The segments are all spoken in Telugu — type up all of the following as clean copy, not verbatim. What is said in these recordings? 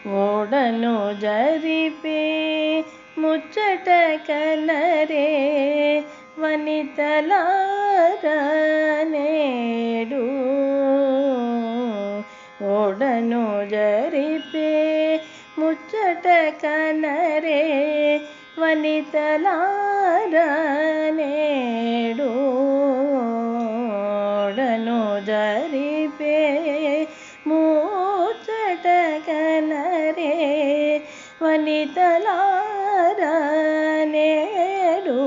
ఓడను జరిపే ముచ్చట కనరే వనితలారా నేడు. ఓడను జరిపే ముచ్చట కనరే వనితలారా నేడు. ఓడను జరిపే ముచ్చట కనరే వనితలారా నేడు.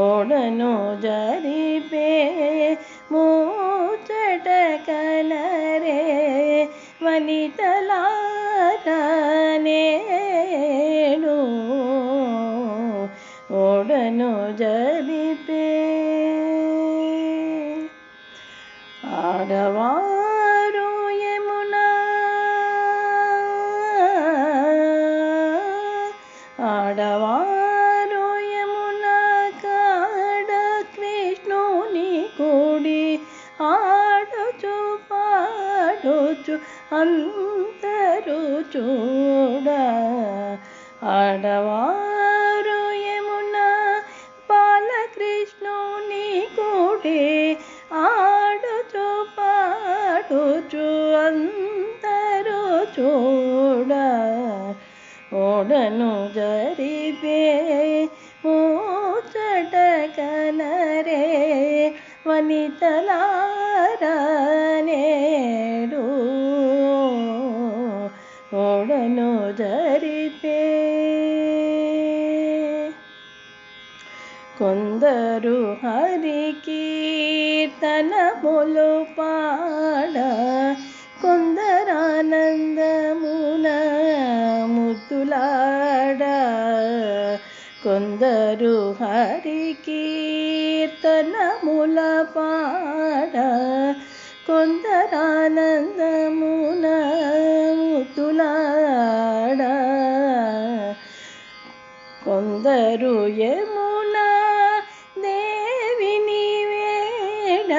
ఓడను జరిపే ముచ్చట కనరే వనితలారా నేడు. ఓడను జరిపే ఆడవారు యమునా ఆడవారు యమునా కాడ కృష్ణుని కూడి ఆడుచు పాడుచు అందరూ చూడ. ఆడవారు యమునా బాలకృష్ణుని కూడి ఆడుచు పాడుచు అందరూ చూడ. ఓడను జరిపే ముచ్చట కనరే వనితలారా నేడు. ఓడను జరిపే కొందరు హరి కీర్తనములు పాడ, కొందరానందమున ముద్దులాడ. కొందరు హరి కీర్తనముల పాడ, కొందరానందమున ముద్దులాడ. కొందరు యమునా దేవిని వేడ,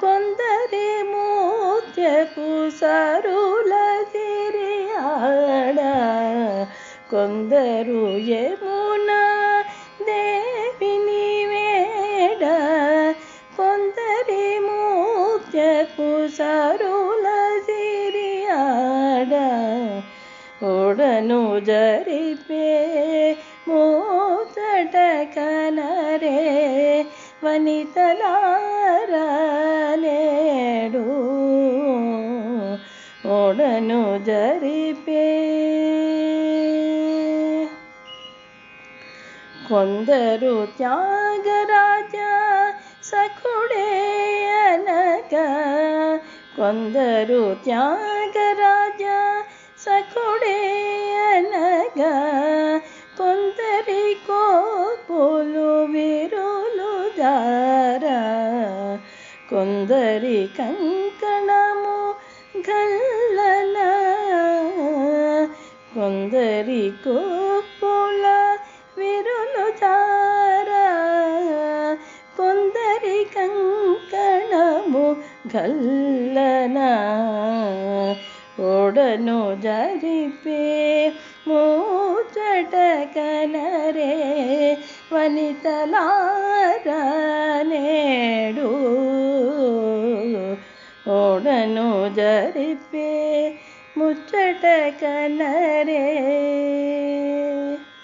కొందరి ముత్యపు సరుల తిరియాడ. కొందరు యమునా దేవిని వేడ, కొందరి ముత్యపు సరుల తిరియాడ. ఓడను జరిపే ముచ్చట కనరే వనితలారా నేడు. ఓడను జరిపే కొందరు త్యాగరాజ సఖుడే అనగా, కొందరు త్యాగరాజ సఖుడే అనగా. కొందరి కోపులు విరులు జారా, కొందరి కంకణము గల్లన. కొందరి కోపుల విరులు జారా, కొందరి కంకణము గల్లన. ఓడను జరిపే ముచ్చట కనరే వనితలారా నేడు. ఓడను జరిపే ముచ్చట కనరే